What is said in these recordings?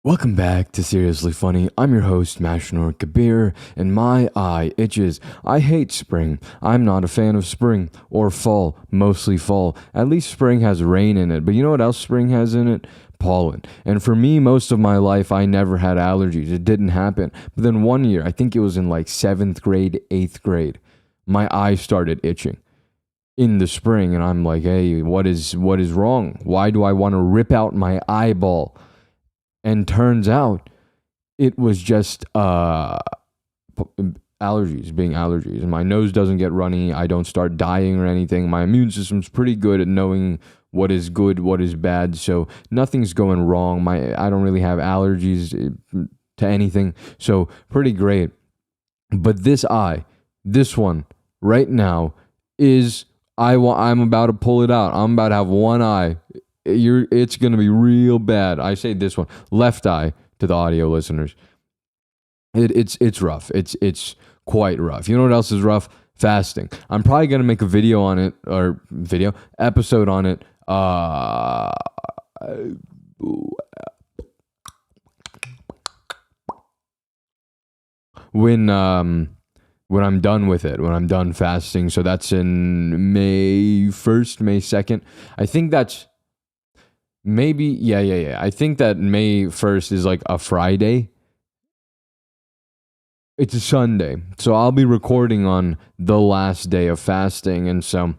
Welcome back to Seriously Funny. I'm your host, Mashnor Kabir, and my eye itches. I hate spring. I'm not a fan of spring or fall, mostly fall. At least spring has rain in it, but you know what else spring has in it? Pollen. And for me, most of my life, I never had allergies. It didn't happen. But then one year, I think it was in like 7th grade, 8th grade, my eye started itching in the spring, and I'm like, hey, what is wrong? Why do I want to rip out my eyeball? And turns out it was just allergies, being allergies. And my nose doesn't get runny. I don't start dying or anything. My immune system's pretty good at knowing what is good, what is bad. So nothing's going wrong. I don't really have allergies to anything. So pretty great. But this one right now is, I'm about to pull it out. I'm about to have one eye. It's going to be real bad. I say this one, left eye, to the audio listeners. It's rough. It's quite rough. You know what else is rough? Fasting. I'm probably going to make a video on it, or episode on it. When I'm done with it, when I'm done fasting. So that's in May 1st, May 2nd. I think that's maybe, yeah. I think that May 1st is like a Friday. It's a Sunday. So I'll be recording on the last day of fasting. And so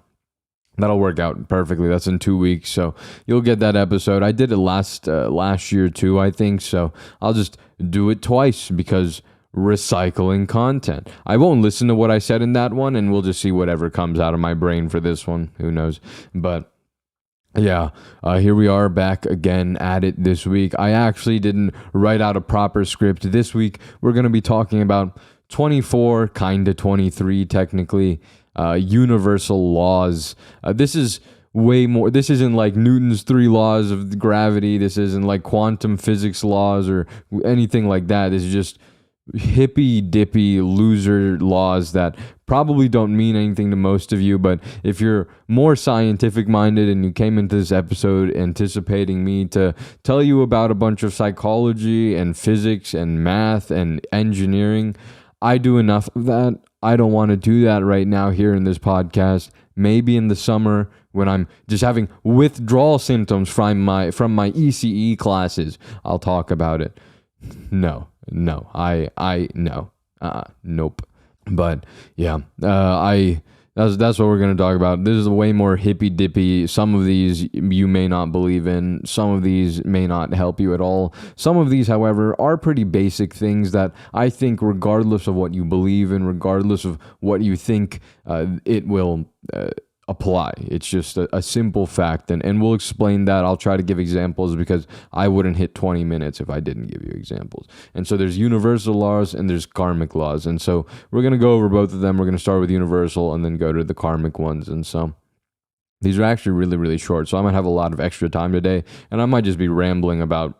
that'll work out perfectly. That's in 2 weeks. So you'll get that episode. I did it last year too, I think. So I'll just do it twice because recycling content. I won't listen to what I said in that one, and we'll just see whatever comes out of my brain for this one. Who knows? But yeah, here we are back again at it this week. I actually didn't write out a proper script. This week, we're going to be talking about 24, kind of 23 technically, universal laws. This is way more. This isn't like Newton's 3 laws of gravity. This isn't like quantum physics laws or anything like that. This is just hippy dippy loser laws that probably don't mean anything to most of you, but if you're more scientific minded and you came into this episode anticipating me to tell you about a bunch of psychology and physics and math and engineering, I do enough of that. I don't want to do that right now here in this podcast. Maybe in the summer when I'm just having withdrawal symptoms from my ECE classes, I'll talk about it. No, nope. But yeah, that's what we're going to talk about. This is way more hippy dippy. Some of these you may not believe in. Some of these may not help you at all. Some of these, however, are pretty basic things that I think, regardless of what you believe in, regardless of what you think, it will apply. It's just a simple fact, and we'll explain that. I'll try to give examples because I wouldn't hit 20 minutes if I didn't give you examples. And so there's universal laws and there's karmic laws, and so we're going to go over both of them. We're going to start with universal and then go to the karmic ones. And so these are actually really, really short, so I might have a lot of extra time today, and I might just be rambling about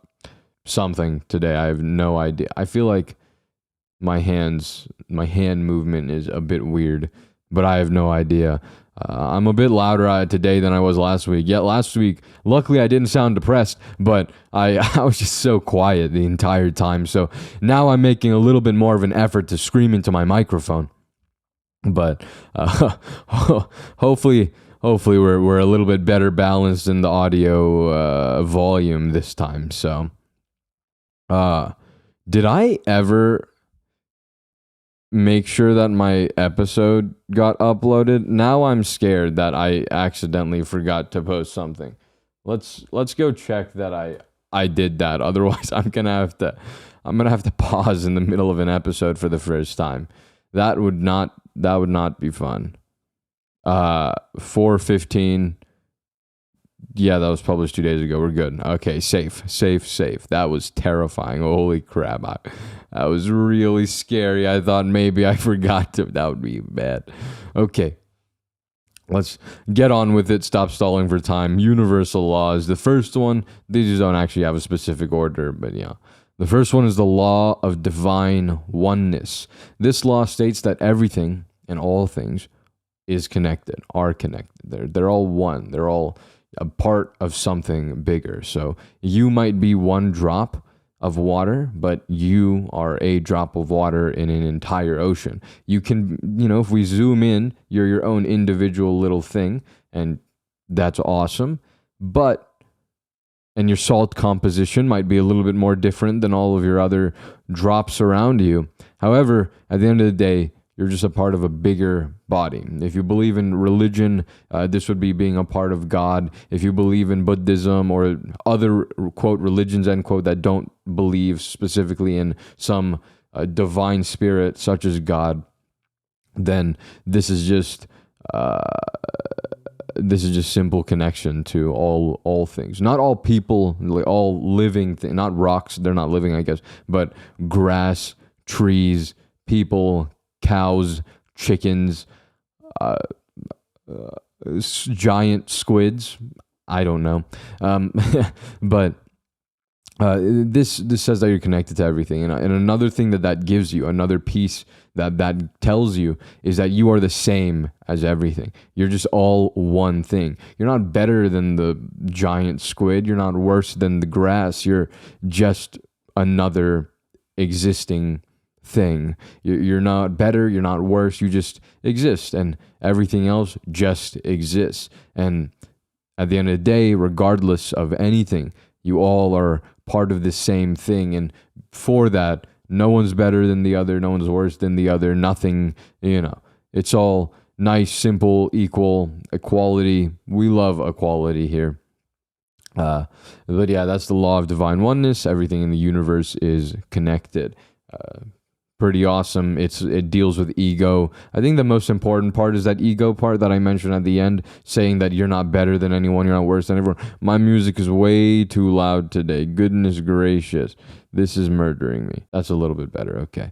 something today. I have no idea. I feel like my hand movement is a bit weird, but I have no idea. I'm a bit louder today than I was last week. Yet last week, luckily I didn't sound depressed, but I was just so quiet the entire time. So now I'm making a little bit more of an effort to scream into my microphone. But hopefully we're a little bit better balanced in the audio volume this time. So did I ever make sure that my episode got uploaded? Now I'm scared that I accidentally forgot to post something. Let's go check that I did that. Otherwise, I'm gonna have to pause in the middle of an episode for the first time. That would not be fun. 4:15. Yeah, that was published 2 days ago. We're good. Okay, safe. That was terrifying. Holy crap. That was really scary. I thought maybe I forgot to. That would be bad. Okay. Let's get on with it. Stop stalling for time. Universal laws. The first one, these don't actually have a specific order, but yeah. The first one is the Law of Divine Oneness. This law states that everything and all things is connected, are connected. They're all one. They're all a part of something bigger. So you might be one drop of water, but you are a drop of water in an entire ocean. You can, if we zoom in, you're your own individual little thing, and that's awesome. And your salt composition might be a little bit more different than all of your other drops around you. However, at the end of the day, you're just a part of a bigger body. If you believe in religion, this would be being a part of God. If you believe in Buddhism or other, quote, religions, end quote, that don't believe specifically in some divine spirit such as God, then this is just simple connection to all things. Not all people, like all living things, not rocks, they're not living, I guess, but grass, trees, people, cows, chickens, giant squids. I don't know. But this says that you're connected to everything. And another thing that gives you, another piece that tells you, is that you are the same as everything. You're just all one thing. You're not better than the giant squid. You're not worse than the grass. You're just another existing thing. You're not better, you're not worse, you just exist, and everything else just exists. And at the end of the day, regardless of anything, you all are part of the same thing, and for that, no one's better than the other, no one's worse than the other, nothing, it's all nice, simple, equal, equality. We love equality here. But yeah, that's the law of divine oneness. Everything in the universe is connected. Pretty awesome. It deals with ego. I think the most important part is that ego part that I mentioned at the end, saying that you're not better than anyone, you're not worse than everyone. My music is way too loud today. Goodness gracious. This is murdering me. That's a little bit better. Okay.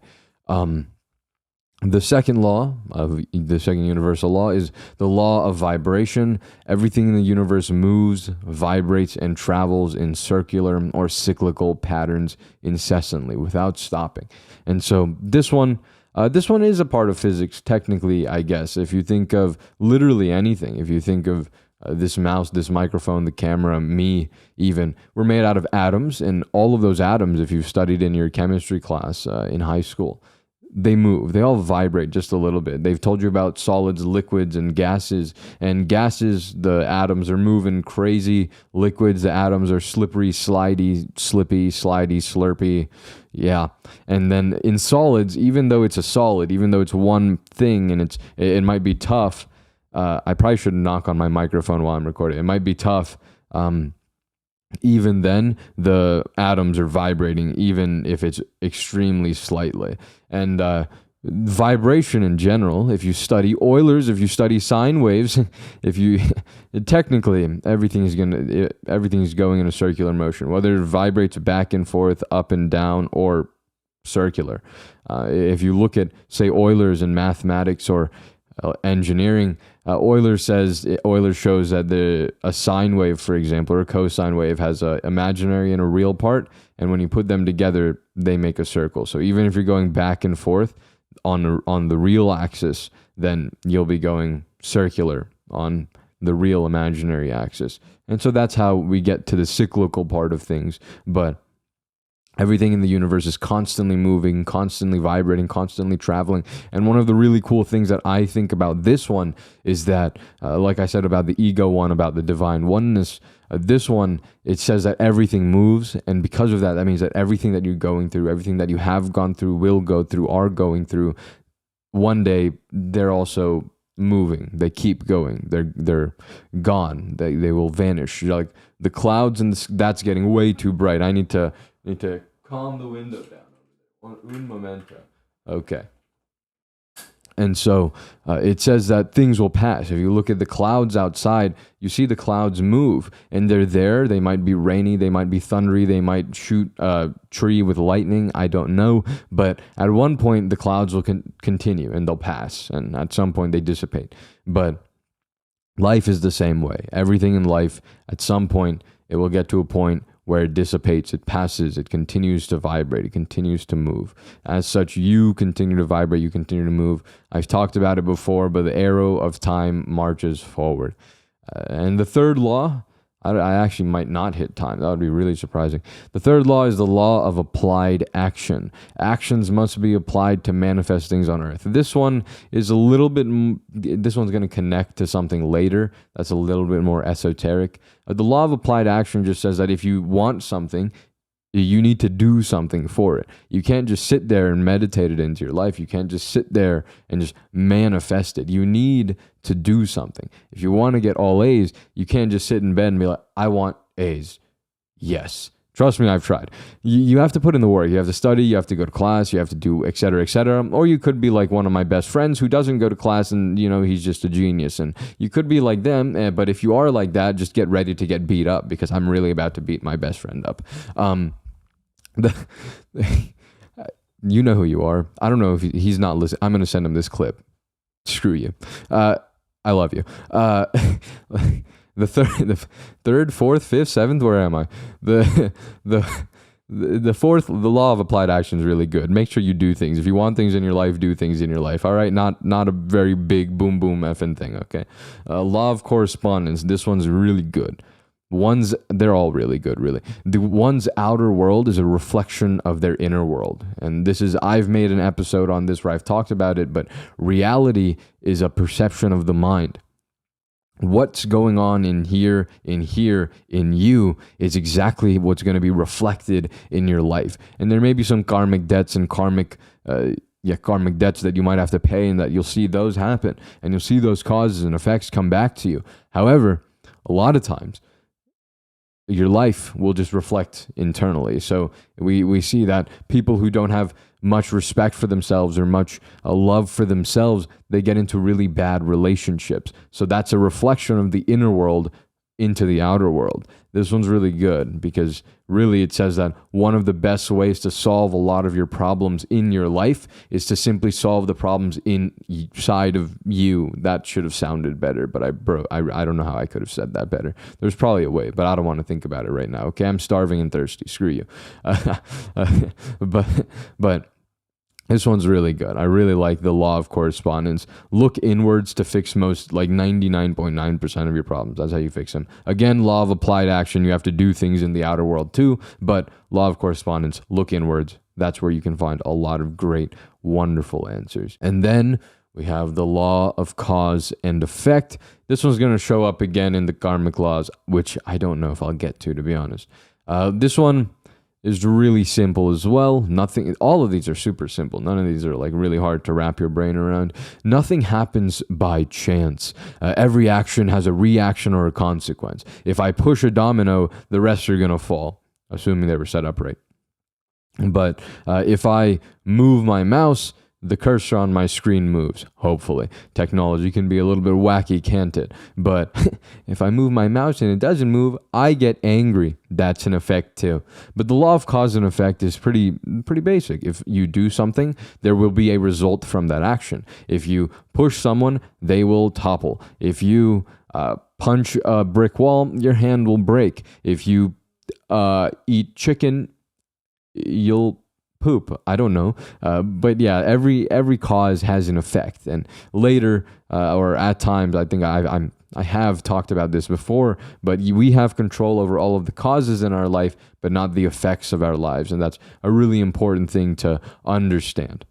The second law of the second universal law is the law of vibration. Everything in the universe moves, vibrates, and travels in circular or cyclical patterns incessantly without stopping. And so this one is a part of physics, technically, I guess. If you think of literally anything, if you think of this mouse, this microphone, the camera, me even, we're made out of atoms, and all of those atoms, if you've studied in your chemistry class in high school, they move. They all vibrate just a little bit. They've told you about solids, liquids, and gases. And gases, the atoms are moving crazy. Liquids, the atoms are slippery, slidey, slippy, slidey, slurpy. Yeah. And then in solids, even though it's a solid, even though it's one thing and it might be tough, I probably shouldn't knock on my microphone while I'm recording. It might be tough. Even then, the atoms are vibrating, even if it's extremely slightly. And vibration in general, if you study Eulers, if you study sine waves, technically everything's going in a circular motion, whether it vibrates back and forth, up and down, or circular. If you look at, say, Eulers in mathematics or engineering, Euler shows that a sine wave, for example, or a cosine wave has an imaginary and a real part, and when you put them together, they make a circle. So even if you're going back and forth on the real axis, then you'll be going circular on the real imaginary axis. And so that's how we get to the cyclical part of things. But everything in the universe is constantly moving, constantly vibrating, constantly traveling. And one of the really cool things that I think about this one is that, like I said about the ego one, about the divine oneness, this one, it says that everything moves. And because of that, that means that everything that you're going through, everything that you have gone through, will go through, are going through, one day they're also moving. They keep going. They're gone. They will vanish. Like the clouds, and that's getting way too bright. I need to calm the window down. Un momento. Okay. And so it says that things will pass. If you look at the clouds outside, you see the clouds move, and they're there. They might be rainy. They might be thundery. They might shoot a tree with lightning. I don't know. But at one point, the clouds will continue, and they'll pass. And at some point, they dissipate. But life is the same way. Everything in life, at some point, it will get to a point where it dissipates, it passes, it continues to vibrate, it continues to move. As such, you continue to vibrate, you continue to move. I've talked about it before, but the arrow of time marches forward. And the third law, I actually might not hit time. That would be really surprising. The third law is the law of applied action. Actions must be applied to manifest things on earth. This one is a little bit, this one's going to connect to something later that's a little bit more esoteric. The law of applied action just says that if you want something, you need to do something for it. You can't just sit there and meditate it into your life. You can't just sit there and just manifest it. You need to do something. If you want to get all A's, you can't just sit in bed and be like, I want A's. Yes. Trust me, I've tried. You have to put in the work. You have to study, you have to go to class, you have to do et cetera, et cetera. Or you could be like one of my best friends who doesn't go to class and, he's just a genius. And you could be like them, but if you are like that, just get ready to get beat up, because I'm really about to beat my best friend up. You know who you are. I don't know if he's not listening. I'm going to send him this clip. Screw you. I love you. The third, fourth, fifth, seventh. Where am I? The fourth, the law of applied action is really good. Make sure you do things. If you want things in your life, do things in your life. All right, not a very big boom boom effing thing. Okay. Law of correspondence. This one's really good. They're all really good, really. The one's outer world is a reflection of their inner world. And I've made an episode on this where I've talked about it, but reality is a perception of the mind. What's going on in here, in you is exactly what's going to be reflected in your life. And there may be some karmic debts and karmic debts that you might have to pay, and that you'll see those happen, and you'll see those causes and effects come back to you. However, a lot of times, your life will just reflect internally. So we see that people who don't have much respect for themselves or much love for themselves, they get into really bad relationships. So that's a reflection of the inner world into the outer world. This one's really good because really it says that one of the best ways to solve a lot of your problems in your life is to simply solve the problems inside of you. That should have sounded better, but I don't know how I could have said that better. There's probably a way, but I don't want to think about it right now. Okay, I'm starving and thirsty. Screw you. But this one's really good. I really like the law of correspondence. Look inwards to fix most, like 99.9% of your problems. That's how you fix them. Again, law of applied action. You have to do things in the outer world too, but law of correspondence, look inwards. That's where you can find a lot of great, wonderful answers. And then we have the law of cause and effect. This one's going to show up again in the karmic laws, which I don't know if I'll get to be honest. This one is really simple as well. All of these are super simple. None of these are like really hard to wrap your brain around. Nothing happens by chance. Every action has a reaction or a consequence. If I push a domino, the rest are going to fall, assuming they were set up right. But if I move my mouse, the cursor on my screen moves, hopefully. Technology can be a little bit wacky, can't it? But if I move my mouse and it doesn't move, I get angry. That's an effect too. But the law of cause and effect is pretty basic. If you do something, there will be a result from that action. If you push someone, they will topple. If you punch a brick wall, your hand will break. If you eat chicken, you'll poop. I don't know. But yeah, every cause has an effect. And later, or at times, I think I have talked about this before, but we have control over all of the causes in our life, but not the effects of our lives. And that's a really important thing to understand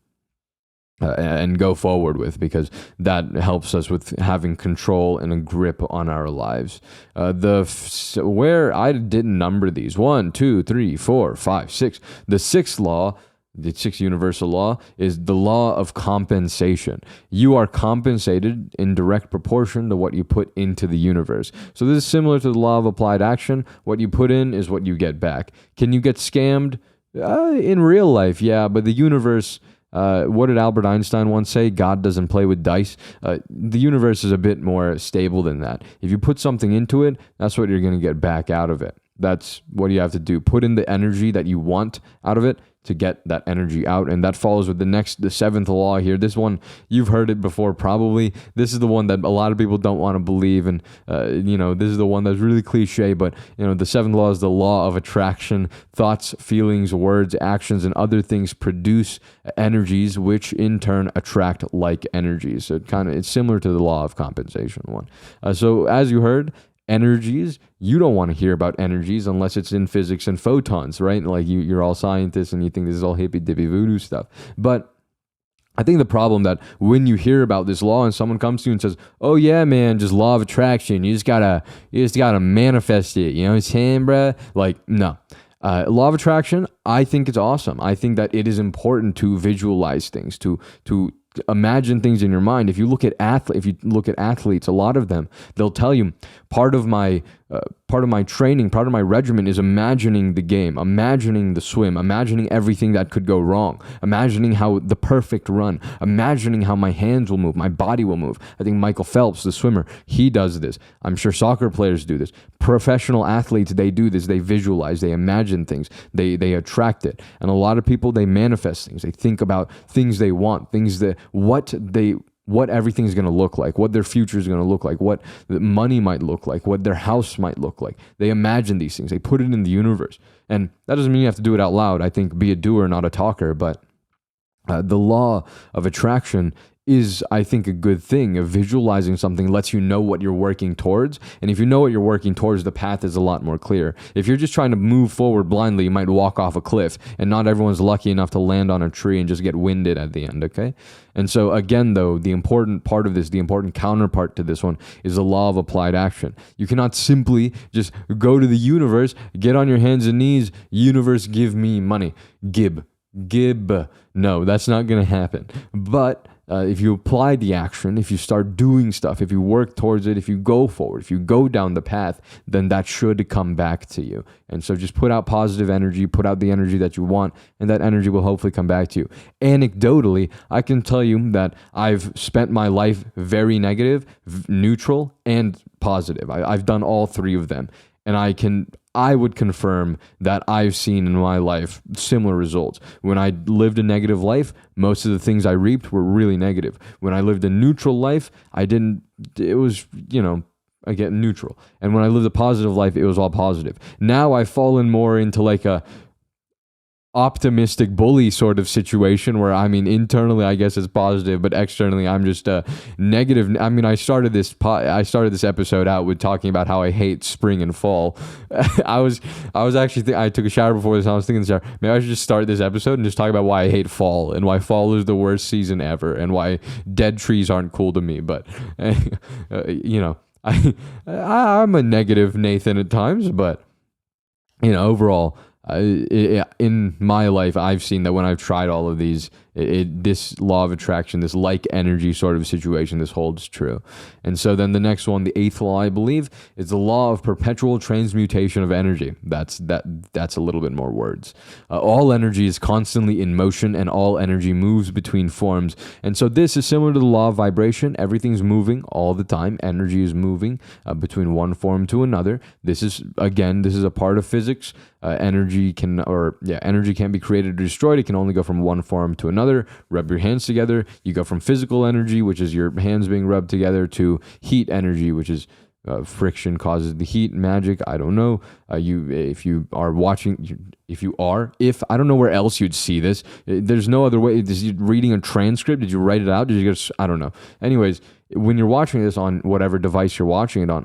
and go forward with, because that helps us with having control and a grip on our lives. Where I didn't number these, 1, 2, 3, 4, 5, 6. The sixth law, the sixth universal law, is the law of compensation. You are compensated in direct proportion to what you put into the universe. So this is similar to the law of applied action. What you put in is what you get back. Can you get scammed? In real life, yeah, but the universe... what did Albert Einstein once say? God doesn't play with dice. The universe is a bit more stable than that. If you put something into it, that's what you're going to get back out of it. That's what you have to do. Put in the energy that you want out of it to get that energy out. And that follows with the seventh law here. This one, you've heard it before probably. This is the one that a lot of people don't want to believe. And, this is the one that's really cliche. But, the seventh law is the law of attraction. Thoughts, feelings, words, actions, and other things produce energies, which in turn attract like energies. So it's similar to the law of compensation one. So as you heard, Energies, you don't want to hear about energies unless it's in physics and photons, right? Like you're all scientists and you think this is all hippy dippy voodoo stuff. But I think the problem that when you hear about this law and someone comes to you and says, "Oh yeah, man, just law of attraction. You just gotta manifest it." You know what I'm saying, bruh? Like, no. Law of attraction, I think it's awesome. I think that it is important to visualize things, to imagine things in your mind. If you look at athletes, a lot of them, they'll tell you part of my training, part of my regimen is imagining the game, imagining the swim, imagining everything that could go wrong, imagining how the perfect run, imagining how my hands will move, my body will move. I think Michael Phelps, the swimmer, he does this. I'm sure soccer players do this. Professional athletes, they do this. They visualize, they imagine things, they attract it. And a lot of people, they manifest things. They think about things they want, things that what everything's going to look like, what their future is going to look like, what the money might look like, what their house might look like. They imagine these things. They put it in the universe. And that doesn't mean you have to do it out loud. I think be a doer, not a talker. But the law of attraction is, I think, a good thing. Of visualizing something lets you know what you're working towards. And if you know what you're working towards, the path is a lot more clear. If you're just trying to move forward blindly, you might walk off a cliff. And not everyone's lucky enough to land on a tree and just get winded at the end, okay? And so again, though, the important part of this, the important counterpart to this one is the law of applied action. You cannot simply just go to the universe, get on your hands and knees, universe, give me money. Gib. No, that's not going to happen. But if you apply the action, if you start doing stuff, if you work towards it, if you go forward, if you go down the path, then that should come back to you. And so just put out positive energy, put out the energy that you want, and that energy will hopefully come back to you. Anecdotally, I can tell you that I've spent my life very negative, neutral, and positive. I've done all three of them. And I would confirm that I've seen in my life similar results. When I lived a negative life, most of the things I reaped were really negative. When I lived a neutral life, it was, again, neutral. And when I lived a positive life, it was all positive. Now I've fallen more into like a optimistic bully sort of situation where, internally I guess it's positive, but externally I'm just negative. I started this episode out with talking about how I hate spring and fall. I was actually I took a shower before this and I was thinking in the shower, maybe I should just start this episode and just talk about why I hate fall and why fall is the worst season ever and why dead trees aren't cool to me. But I'm a negative Nathan at times, but overall, in my life, I've seen that when I've tried all of these, this law of attraction, this like energy sort of situation, this holds true. And so then the next one, the eighth law, I believe, is the law of perpetual transmutation of energy. That's a little bit more words. All energy is constantly in motion and all energy moves between forms. And so this is similar to the law of vibration. Everything's moving all the time. Energy is moving between one form to another. This is a part of physics. Energy can't be created or destroyed. It can only go from one form to another. Rub your hands together. You go from physical energy, which is your hands being rubbed together, to heat energy, which is friction causes the heat. Magic, I don't know. I don't know where else you'd see this. There's no other way. Is you reading a transcript? Did you write it out? Did you just? I don't know. Anyways, when you're watching this on whatever device you're watching it on,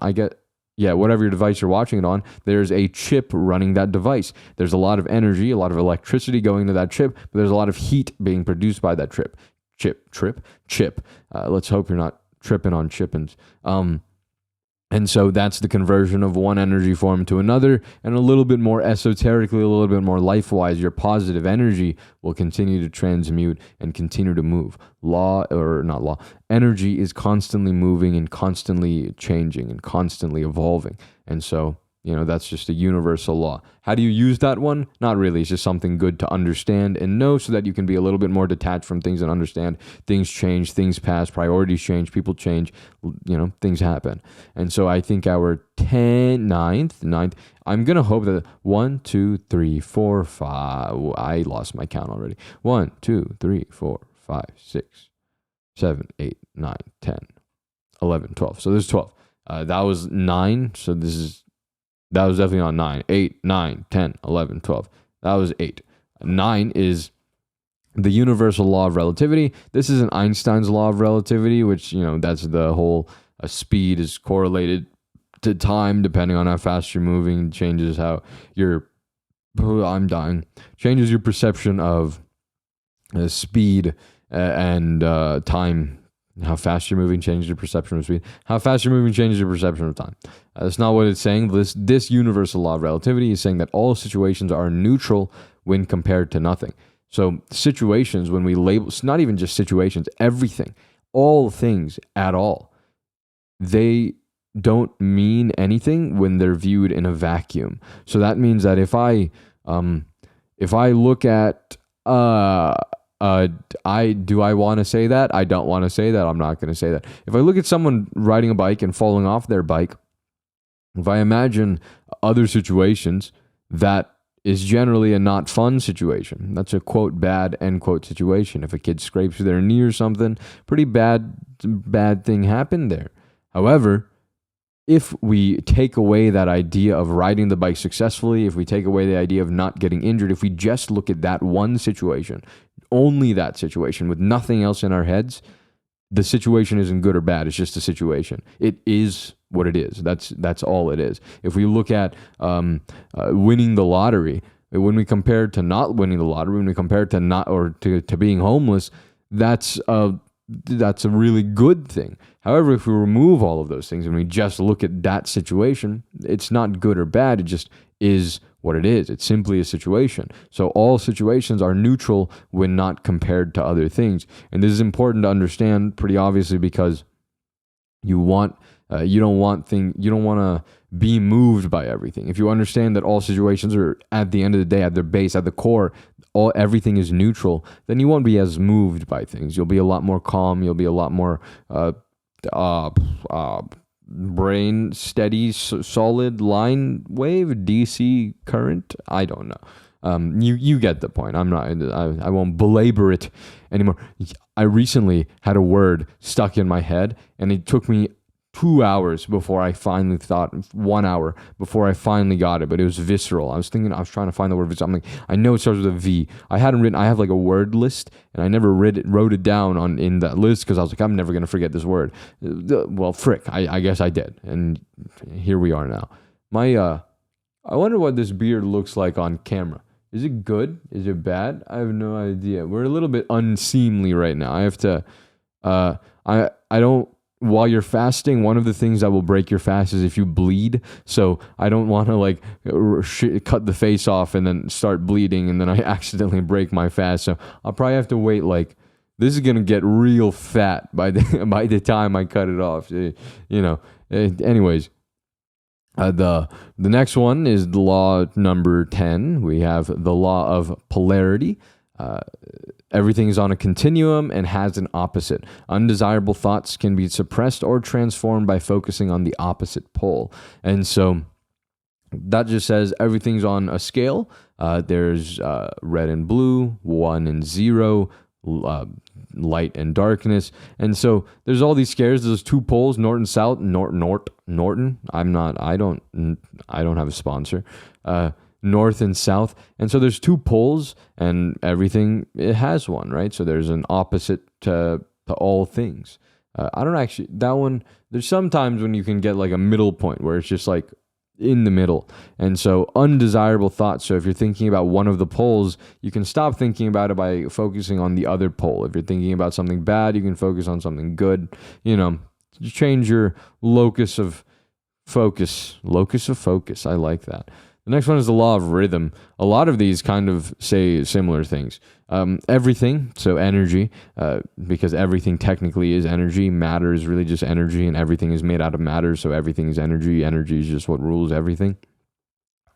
whatever your device you're watching it on, there's a chip running that device. There's a lot of energy, a lot of electricity going to that chip, but there's a lot of heat being produced by that chip. Let's hope you're not tripping on chippins. And so that's the conversion of one energy form to another, and a little bit more esoterically, a little bit more life-wise, your positive energy will continue to transmute and continue to move. Energy is constantly moving and constantly changing and constantly evolving. And so, that's just a universal law. How do you use that one? Not really. It's just something good to understand and know so that you can be a little bit more detached from things and understand things change, things pass, priorities change, people change, things happen. And so I think our ninth, I'm going to hope that 1, 2, 3, 4, 5, I lost my count already. 1, 2, 3, 4, 5, 6, 7, 8, 9, 10, 11, 12. So there's 12. That was 9. So that was definitely not 9. 8, 9, 10, 11, 12. That was 8. 9 is the universal law of relativity. This isn't Einstein's law of relativity, which, that's the whole speed is correlated to time, depending on how fast you're moving, changes how I'm dying. Changes your perception of speed and time. How fast you're moving changes your perception of speed. How fast you're moving changes your perception of time. That's not what it's saying. This universal law of relativity is saying that all situations are neutral when compared to nothing. So situations, when we label, it's not even just situations, everything, all things at all, they don't mean anything when they're viewed in a vacuum. So that means that if I look at do I want to say that? I don't want to say that. I'm not going to say that. If I look at someone riding a bike and falling off their bike, if I imagine other situations, that is generally a not fun situation. That's a quote bad end quote situation. If a kid scrapes their knee or something, pretty bad thing happened there. However, if we take away that idea of riding the bike successfully, if we take away the idea of not getting injured, if we just look at that one situation, only that situation with nothing else in our heads, the situation isn't good or bad. It's just a situation. It is what it is. That's all it is. If we look at winning the lottery, when we compare it to not winning the lottery, when we compare it to not or to being homeless, that's a really good thing. However, if we remove all of those things and we just look at that situation, it's not good or bad. It just is what it is. It's simply a situation. So all situations are neutral when not compared to other things. And this is important to understand pretty obviously because you don't want to be moved by everything. If you understand that all situations are at the end of the day, at their base, at the core, everything is neutral, then you won't be as moved by things. You'll be a lot more calm. You'll be a lot more brain steady, solid line wave, DC current. I don't know. You get the point. I won't belabor it anymore. I recently had a word stuck in my head, and it took me 2 hours before I finally 1 hour before I finally got it, but it was visceral. I was trying to find the word visceral. I'm like, I know it starts with a V. I have like a word list, and I never wrote it down in that list because I was like, I'm never going to forget this word. Well, frick, I guess I did. And here we are now. I wonder what this beard looks like on camera. Is it good? Is it bad? I have no idea. We're a little bit unseemly right now. I have to, while you're fasting, one of the things that will break your fast is if you bleed. So I don't want to cut the face off and then start bleeding and then I accidentally break my fast. So I'll probably have to wait. This is going to get real fat by the time I cut it off. Anyways, the next one is the law number 10. We have the law of polarity. Everything is on a continuum and has an opposite. Undesirable thoughts can be suppressed or transformed by focusing on the opposite pole. And so that just says everything's on a scale. There's red and blue, 1 and 0, light and darkness. And so there's all these scales. There's two poles, north and south, Norton. I don't have a sponsor. North and south. And so there's two poles and everything, it has one, right? So there's an opposite to all things. That one, there's sometimes when you can get like a middle point where it's just like in the middle. And so undesirable thoughts. So if you're thinking about one of the poles, you can stop thinking about it by focusing on the other pole. If you're thinking about something bad, you can focus on something good. Change your locus of focus. I like that. The next one is the law of rhythm. A lot of these kind of say similar things. Everything, so energy, because everything technically is energy. Matter is really just energy, and everything is made out of matter, so everything is energy. Energy is just what rules everything.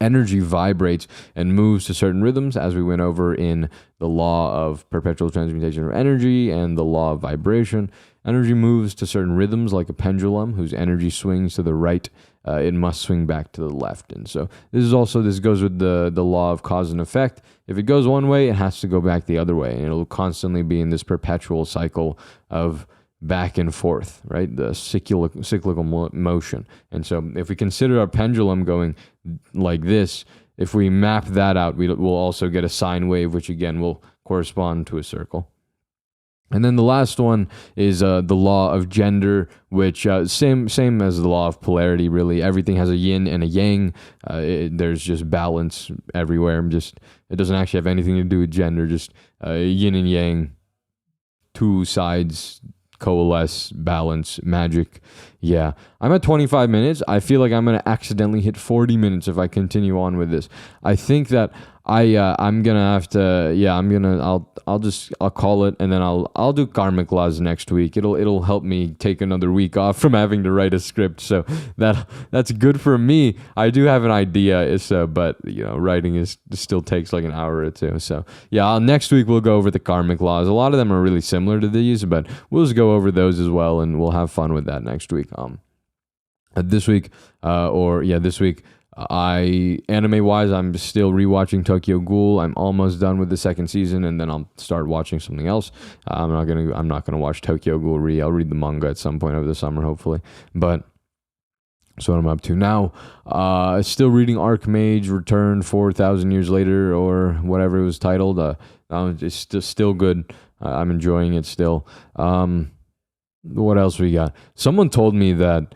Energy vibrates and moves to certain rhythms, as we went over in the law of perpetual transmutation of energy and the law of vibration. Energy moves to certain rhythms like a pendulum whose energy swings to the right. It must swing back to the left. And so this goes with the law of cause and effect. If it goes one way, it has to go back the other way. And it'll constantly be in this perpetual cycle of back and forth, right? The cyclical motion. And so if we consider our pendulum going like this, if we map that out, we'll also get a sine wave, which again will correspond to a circle. And then the last one is the law of gender, which same as the law of polarity. Really, everything has a yin and a yang. There's just balance everywhere. It doesn't actually have anything to do with gender. Just yin and yang, two sides coalesce, balance, magic. Yeah, I'm at 25 minutes. I feel like I'm gonna accidentally hit 40 minutes if I continue on with this. I think that I'm gonna have to. Yeah, I'll call it, and then I'll do karmic laws next week. It'll help me take another week off from having to write a script. So that's good for me. I do have an idea, but writing still takes like an hour or two. So yeah, next week we'll go over the karmic laws. A lot of them are really similar to these, but we'll just go over those as well, and we'll have fun with that next week. This week, anime wise, I'm still rewatching Tokyo Ghoul. I'm almost done with the second season, and then I'll start watching something else. I'm not gonna watch Tokyo Ghoul. I'll read the manga at some point over the summer, hopefully. But that's what I'm up to now. Still reading Archmage Return 4,000 Years Later, or whatever it was titled. It's still good. I'm enjoying it still. What else we got? Someone told me that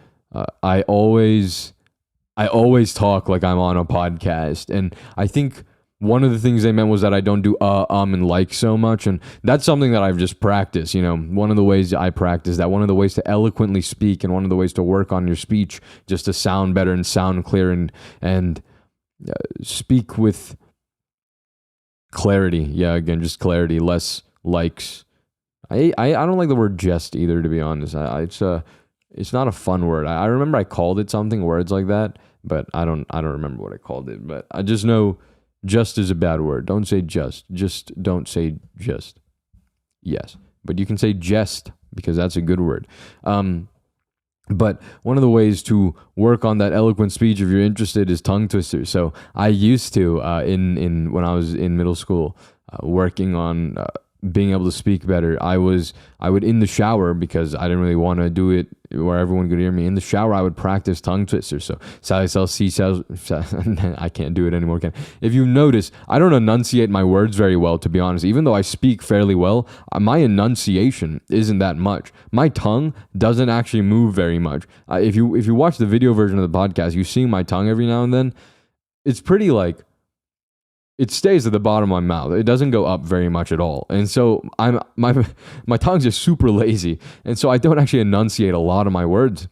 I always talk like I'm on a podcast, and I think one of the things they meant was that I don't do and like so much, and that's something that I've just practiced. One of the ways I practice that, one of the ways to eloquently speak, and one of the ways to work on your speech just to sound better and sound clear and speak with clarity. Yeah, again, just clarity, less likes. I don't like the word jest either, to be honest. It's not a fun word. I remember I called it something, words like that, but I don't remember what I called it. But I just know just is a bad word. Don't say just. Just don't say just. Yes, but you can say jest because that's a good word. But one of the ways to work on that eloquent speech, if you're interested, is tongue twisters. So I used to in when I was in middle school, working on being able to speak better. I would in the shower, because I didn't really want to do it where everyone could hear me. In the shower, I would practice tongue twisters. So Sally sells, C sells. I can't do it anymore. If you notice, I don't enunciate my words very well, to be honest. Even though I speak fairly well, my enunciation isn't that much. My tongue doesn't actually move very much. If you watch the video version of the podcast, you see my tongue every now and then. It's pretty like, it stays at the bottom of my mouth. It doesn't go up very much at all. And so my tongue's just super lazy. And so I don't actually enunciate a lot of my words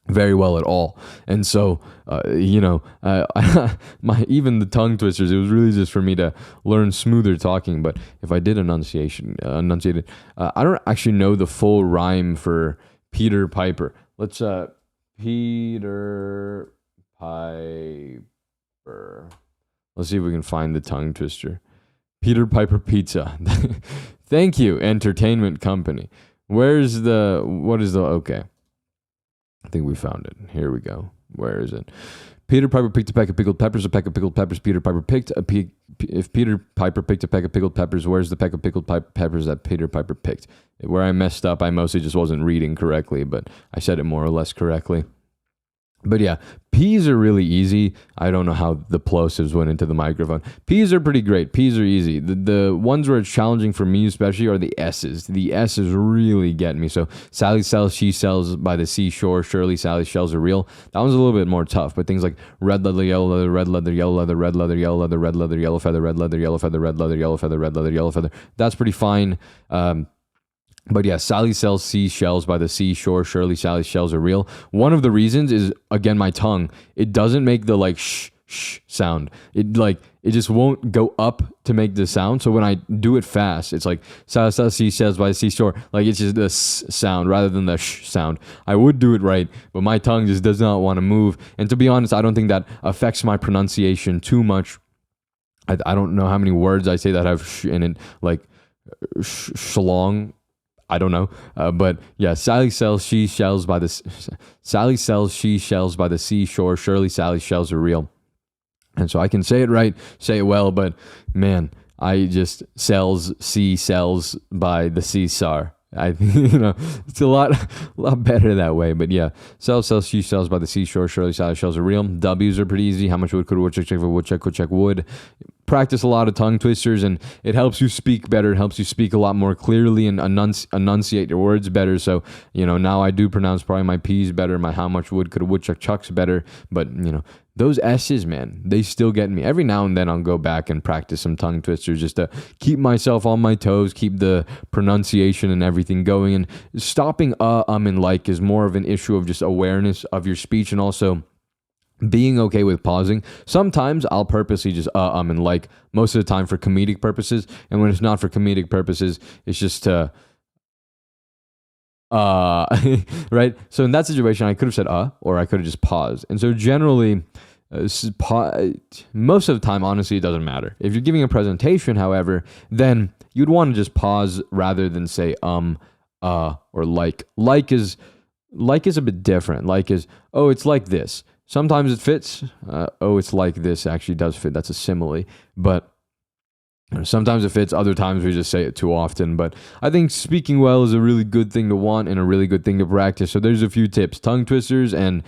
very well at all. And so, even the tongue twisters, it was really just for me to learn smoother talking. But if I did enunciate it, I don't actually know the full rhyme for Peter Piper. Let's, Peter Piper. Let's see if we can find the tongue twister. Peter Piper Pizza. Thank you, entertainment company. Okay. I think we found it. Here we go. Where is it? Peter Piper picked a peck of pickled peppers. A peck of pickled peppers Peter Piper picked. If Peter Piper picked a peck of pickled peppers, where's the peck of pickled peppers that Peter Piper picked? Where I messed up, I mostly just wasn't reading correctly, but I said it more or less correctly. But yeah, P's are really easy. I don't know how the plosives went into the microphone. P's are pretty great. P's are easy. The ones where it's challenging for me especially are the S's. The S's really get me. So Sally sells, she sells by the seashore. Surely Sally's shells are real. That one's a little bit more tough. But things like red leather, yellow leather, red leather, yellow leather, red leather, yellow leather, red leather, yellow feather, red leather, yellow feather, red leather, yellow feather, red leather, yellow feather. That's pretty fine. But yeah, Sally sells seashells by the seashore. Surely Sally's shells are real. One of the reasons is, again, my tongue. It doesn't make the shh sound. It just won't go up to make the sound. So when I do it fast, it's like Sally sells seashells by the seashore. It's just the s sound rather than the sh sound. I would do it right, but my tongue just does not want to move. And to be honest, I don't think that affects my pronunciation too much. I don't know how many words I say that have sh in it, like shlong. I don't know, but yeah, Sally sells seashells by the seashore. Surely Sally's shells are real. And so I can say it right, say it well, but man, I just sells by the seesaw. I think it's a lot better that way. But yeah, sells seashells by the seashore. Surely Sally's shells are real. W's are pretty easy. How much wood could a woodchuck check? If a woodchuck could check wood, practice a lot of tongue twisters, and it helps you speak better. It helps you speak a lot more clearly and enunciate your words better. So, now I do pronounce probably my P's better, my how much wood could a woodchuck chucks better. But, those S's, man, they still get me. Every now and then I'll go back and practice some tongue twisters just to keep myself on my toes, keep the pronunciation and everything going. And stopping and like is more of an issue of just awareness of your speech, and also being okay with pausing. Sometimes I'll purposely just and like, most of the time for comedic purposes. And when it's not for comedic purposes, it's just to right? So in that situation, I could have said or I could have just paused. And so generally, most of the time, honestly, it doesn't matter. If you're giving a presentation, however, then you'd want to just pause rather than say or like. Like is a bit different. Like is, oh, it's like this. Sometimes it fits. Oh, it's like this actually does fit. That's a simile. But sometimes it fits, other times we just say it too often. But I think speaking well is a really good thing to want and a really good thing to practice. So there's a few tips: tongue twisters and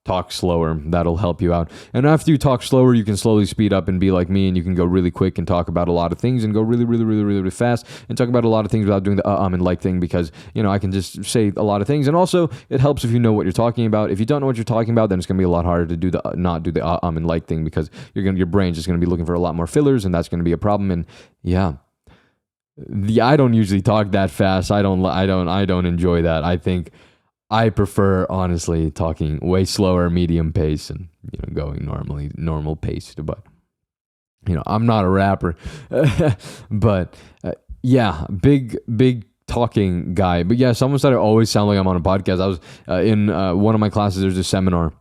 talk slower. That'll help you out. And after you talk slower, you can slowly speed up and be like me, and you can go really quick and talk about a lot of things, and go really, really, really, really, really fast and talk about a lot of things without doing the and like thing, because I can just say a lot of things. And also it helps if you know what you're talking about. If you don't know what you're talking about, then it's gonna be a lot harder to do the not do the and like thing, because your brain's just gonna be looking for a lot more fillers, and that's gonna be a problem. And I don't usually talk that fast. I don't enjoy that. I think I prefer, honestly, talking way slower, medium pace, and going normal pace. But I'm not a rapper, but big talking guy. But yeah, someone said I always sound like I'm on a podcast. I was in one of my classes. There's a seminar,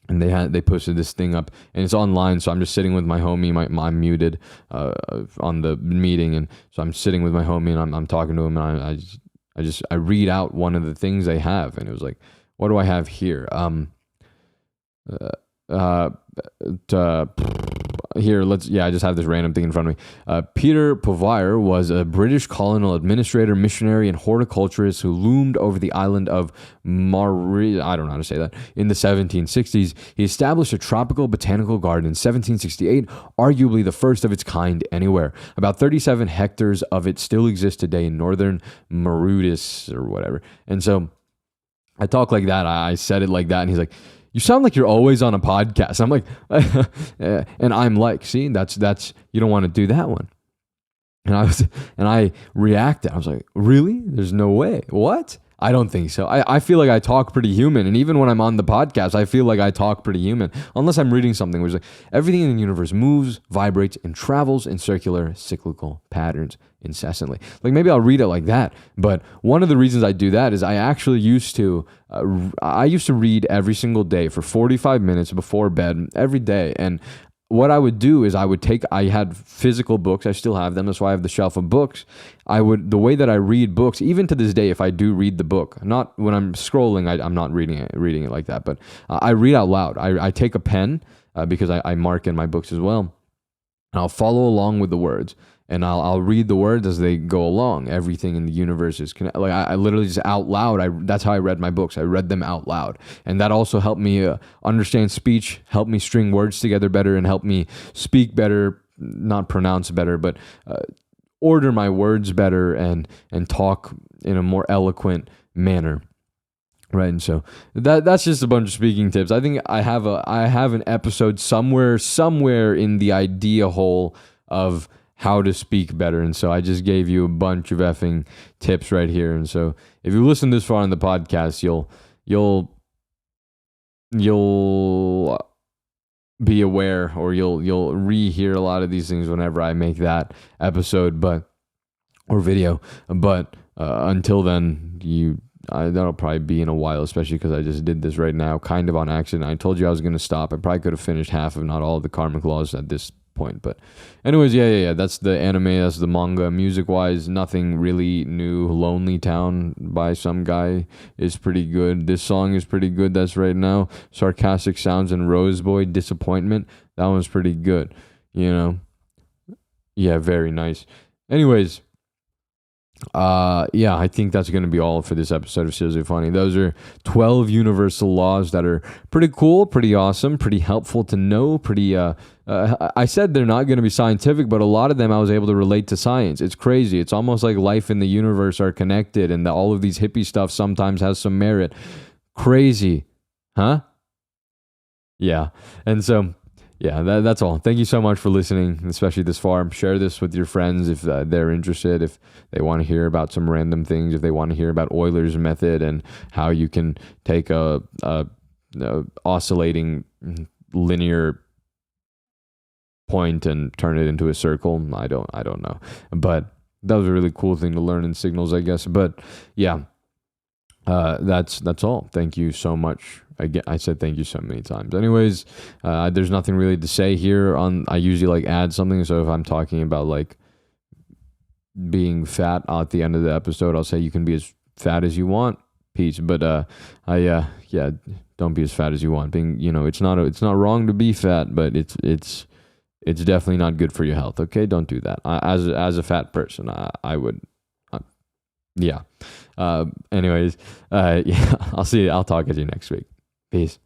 and they posted this thing up, and it's online. So I'm just sitting with my homie. I'm muted on the meeting, and so I'm sitting with my homie, and I'm talking to him, and I read out one of the things they have, and it was like, what do I have here? Here, I just have this random thing in front of me. Peter Povire was a British colonial administrator, missionary, and horticulturist who loomed over the island of I don't know how to say that, in the 1760s. He established a tropical botanical garden in 1768, arguably the first of its kind anywhere. About 37 hectares of it still exist today in northern Mauritius or whatever. And so I talk like that. I said it like that, and he's like, you sound like you're always on a podcast. I'm like, and I'm like, see, that's you don't want to do that one. And I reacted. I was like, really? There's no way. What? I don't think so. I feel like I talk pretty human. And even when I'm on the podcast, I feel like I talk pretty human. Unless I'm reading something which is like, everything in the universe moves, vibrates, and travels in circular, cyclical patterns incessantly. Like, maybe I'll read it like that. But one of the reasons I do that is I actually used to read every single day for 45 minutes before bed every day. And what I would do is I had physical books. I still have them. That's why I have the shelf of books. The way that I read books, even to this day, if I do read the book, not when I'm scrolling, I'm not reading it like that, but I read out loud. I take a pen because I mark in my books as well. And I'll follow along with the words. And I'll read the words as they go along. Everything in the universe is connected. Like I literally just out loud. That's how I read my books. I read them out loud, and that also helped me understand speech, helped me string words together better, and helped me speak better, not pronounce better, but order my words better and talk in a more eloquent manner. Right, and so that's just a bunch of speaking tips. I think I have an episode somewhere in the idea hole of how to speak better. And so I just gave you a bunch of effing tips right here. And so if you listen this far on the podcast, you'll be aware, or you'll rehear a lot of these things whenever I make that episode, or video. But until then, that'll probably be in a while, especially because I just did this right now, kind of on accident. I told you I was going to stop. I probably could have finished half, if not all, of the karmic laws at this point. But anyways, yeah, that's the anime, that's the manga. Music wise, nothing really new. Lonely Town by some guy is pretty good. This song is pretty good. That's right now. Sarcastic Sounds and Roseboy Disappointment, that one's pretty good, yeah, very nice. Anyways, I think that's going to be all for this episode of Seriously Funny. Those are 12 universal laws that are pretty cool, pretty awesome, pretty helpful to know, pretty I said they're not going to be scientific, but a lot of them I was able to relate to science. It's crazy. It's almost like life and the universe are connected, and all of these hippie stuff sometimes has some merit. Crazy, huh? Yeah. And so, yeah, that's all. Thank you so much for listening, especially this far. Share this with your friends if they're interested, if they want to hear about some random things, if they want to hear about Euler's method and how you can take a oscillating linear point and turn it into a circle. I don't know. But that was a really cool thing to learn in signals, I guess. But yeah, that's all. Thank you so much. Again, I said thank you so many times. Anyways, there's nothing really to say here. I usually like add something. So if I'm talking about like being fat at the end of the episode, I'll say you can be as fat as you want. Peace. But yeah, don't be as fat as you want. Being, it's not wrong to be fat, but it's definitely not good for your health. Okay, don't do that. As a fat person, I would. Yeah. Anyways, yeah. I'll talk at you next week. Peace.